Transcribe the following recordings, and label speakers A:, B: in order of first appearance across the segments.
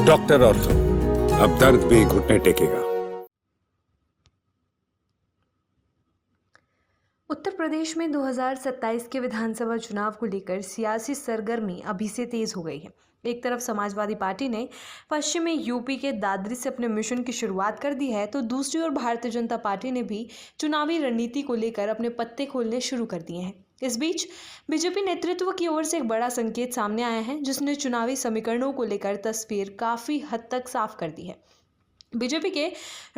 A: Doctor ortho, अब दर्द भी घुटने टेकेगा।
B: उत्तर प्रदेश में 2027 के विधानसभा चुनाव को लेकर सियासी सरगर्मी अभी से तेज हो गई है। एक तरफ समाजवादी पार्टी ने पश्चिमी यूपी के दादरी से अपने मिशन की शुरुआत कर दी है, तो दूसरी ओर भारतीय जनता पार्टी ने भी चुनावी रणनीति को लेकर अपने पत्ते खोलने शुरू कर दिए हैं। इस बीच बीजेपी नेतृत्व की ओर से एक बड़ा संकेत सामने आया है, जिसने चुनावी समीकरणों को लेकर तस्वीर काफी हद तक साफ कर दी है। बीजेपी के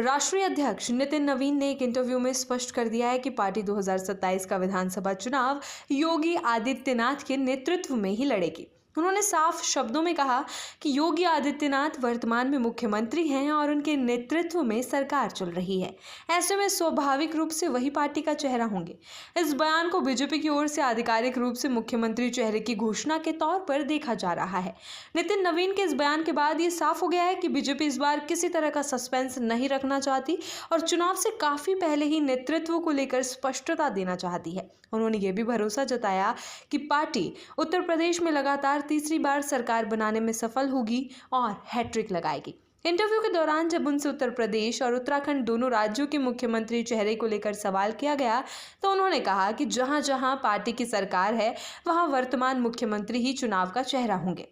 B: राष्ट्रीय अध्यक्ष नितिन नवीन ने एक इंटरव्यू में स्पष्ट कर दिया है कि पार्टी 2027 का विधानसभा चुनाव योगी आदित्यनाथ के नेतृत्व में ही लड़ेगी। उन्होंने साफ शब्दों में कहा कि योगी आदित्यनाथ वर्तमान में मुख्यमंत्री हैं और उनके नेतृत्व में सरकार चल रही है। ऐसे में स्वाभाविक रूप से वही पार्टी का चेहरा होंगे। इस बयान को बीजेपी की ओर से आधिकारिक रूप से मुख्यमंत्री चेहरे की घोषणा के तौर पर देखा जा रहा है। नितिन नवीन के इस बयान के बाद ये साफ हो गया है कि बीजेपी इस बार किसी तरह का सस्पेंस नहीं रखना चाहती और चुनाव से काफी पहले ही नेतृत्व को लेकर स्पष्टता देना चाहती है। उन्होंने ये भी भरोसा जताया कि पार्टी उत्तर प्रदेश में लगातार तीसरी बार सरकार बनाने में सफल होगी और हैट्रिक लगाएगी। इंटरव्यू के दौरान जब उनसे उत्तर प्रदेश और उत्तराखंड दोनों राज्यों के मुख्यमंत्री चेहरे को लेकर सवाल किया गया, तो उन्होंने कहा कि जहां जहां पार्टी की सरकार है, वहां वर्तमान मुख्यमंत्री ही चुनाव का चेहरा होंगे।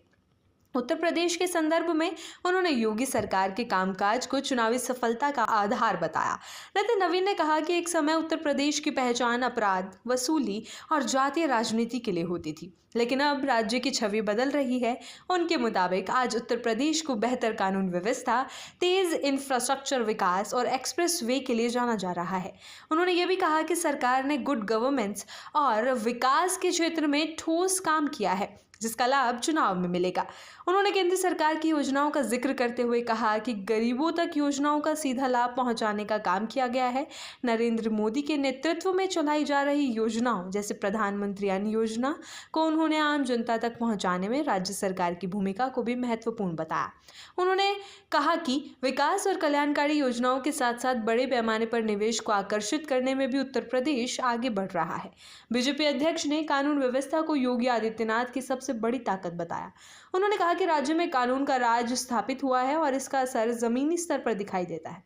B: उत्तर प्रदेश के संदर्भ में उन्होंने योगी सरकार के कामकाज को चुनावी सफलता का आधार बताया। नितिन नवीन ने कहा कि एक समय उत्तर प्रदेश की पहचान अपराध, वसूली और जातीय राजनीति के लिए होती थी, लेकिन अब राज्य की छवि बदल रही है। उनके मुताबिक आज उत्तर प्रदेश को बेहतर कानून व्यवस्था, तेज इंफ्रास्ट्रक्चर विकास और एक्सप्रेस वे के लिए जाना जा रहा है। उन्होंने ये भी कहा कि सरकार ने गुड गवर्नेंस और विकास के क्षेत्र में ठोस काम किया है, जिसका लाभ चुनाव में मिलेगा। उन्होंने केंद्र सरकार की योजनाओं का जिक्र करते हुए कहा कि गरीबों तक योजनाओं का सीधा लाभ पहुंचाने का काम किया गया है। नरेंद्र मोदी के नेतृत्व में चलाई जा रही योजनाओं जैसे प्रधानमंत्री अन्न योजना को उन्होंने आम जनता तक पहुंचाने में राज्य सरकार की भूमिका को भी महत्वपूर्ण बताया। उन्होंने कहा कि विकास और कल्याणकारी योजनाओं के साथ साथ बड़े पैमाने पर निवेश को आकर्षित करने में भी उत्तर प्रदेश आगे बढ़ रहा है। बीजेपी अध्यक्ष ने कानून व्यवस्था को योगी आदित्यनाथ की सबसे बड़ी ताकत बताया। उन्होंने कहा कि राज्य में कानून का राज स्थापित हुआ है और इसका असर जमीनी स्तर पर दिखाई देता है।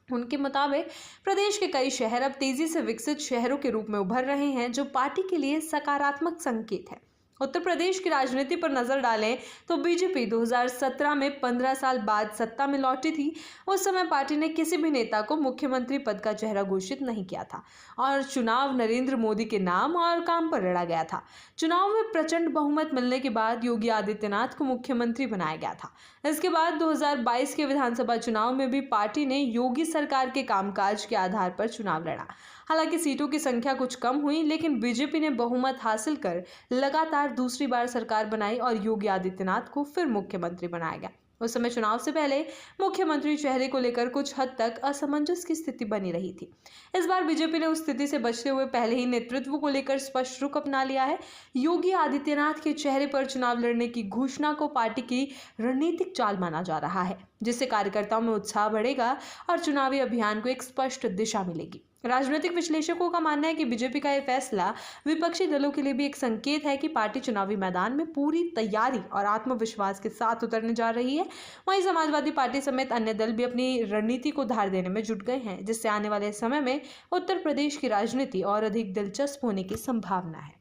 B: उनके मुताबिक प्रदेश के कई शहर अब तेजी से विकसित शहरों के रूप में उभर रहे हैं, जो पार्टी के लिए सकारात्मक संकेत है। उत्तर प्रदेश की राजनीति पर नजर डालें तो बीजेपी 2017 में 15 साल बाद सत्ता में लौटी थी। उस समय पार्टी ने किसी भी नेता को मुख्यमंत्री पद का चेहरा घोषित नहीं किया था और चुनाव नरेंद्र मोदी के नाम और काम पर लड़ा गया था। चुनाव में प्रचंड बहुमत मिलने के बाद योगी आदित्यनाथ को मुख्यमंत्री बनाया गया था। इसके बाद 2022 के विधानसभा चुनाव में भी पार्टी ने योगी सरकार के कामकाज के आधार पर चुनाव लड़ा। हालांकि सीटों की संख्या कुछ कम हुई, लेकिन बीजेपी ने बहुमत हासिल कर लगातार दूसरी बार सरकार बनाई और योगी आदित्यनाथ को फिर मुख्यमंत्री बनाया गया। उस समय चुनाव से पहले मुख्यमंत्री चेहरे को लेकर कुछ हद तक असमंजस की स्थिति बनी रही थी। इस बार बीजेपी ने उस स्थिति से बचते हुए पहले ही नेतृत्व को लेकर स्पष्ट रुख अपना लिया है। योगी आदित्यनाथ के चेहरे पर चुनाव लड़ने की घोषणा को पार्टी की रणनीतिक चाल माना जा रहा है, जिससे कार्यकर्ताओं में उत्साह बढ़ेगा और चुनावी अभियान को एक स्पष्ट दिशा मिलेगी। राजनीतिक विश्लेषकों का मानना है कि बीजेपी का यह फैसला विपक्षी दलों के लिए भी एक संकेत है कि पार्टी चुनावी मैदान में पूरी तैयारी और आत्मविश्वास के साथ उतरने जा रही है। वहीं समाजवादी पार्टी समेत अन्य दल भी अपनी रणनीति को धार देने में जुट गए हैं, जिससे आने वाले समय में उत्तर प्रदेश की राजनीति और अधिक दिलचस्प होने की संभावना है।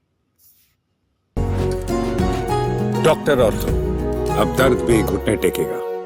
A: डॉक्टर ऑर्थो, अब दर्द भी घुटने टेकेगा।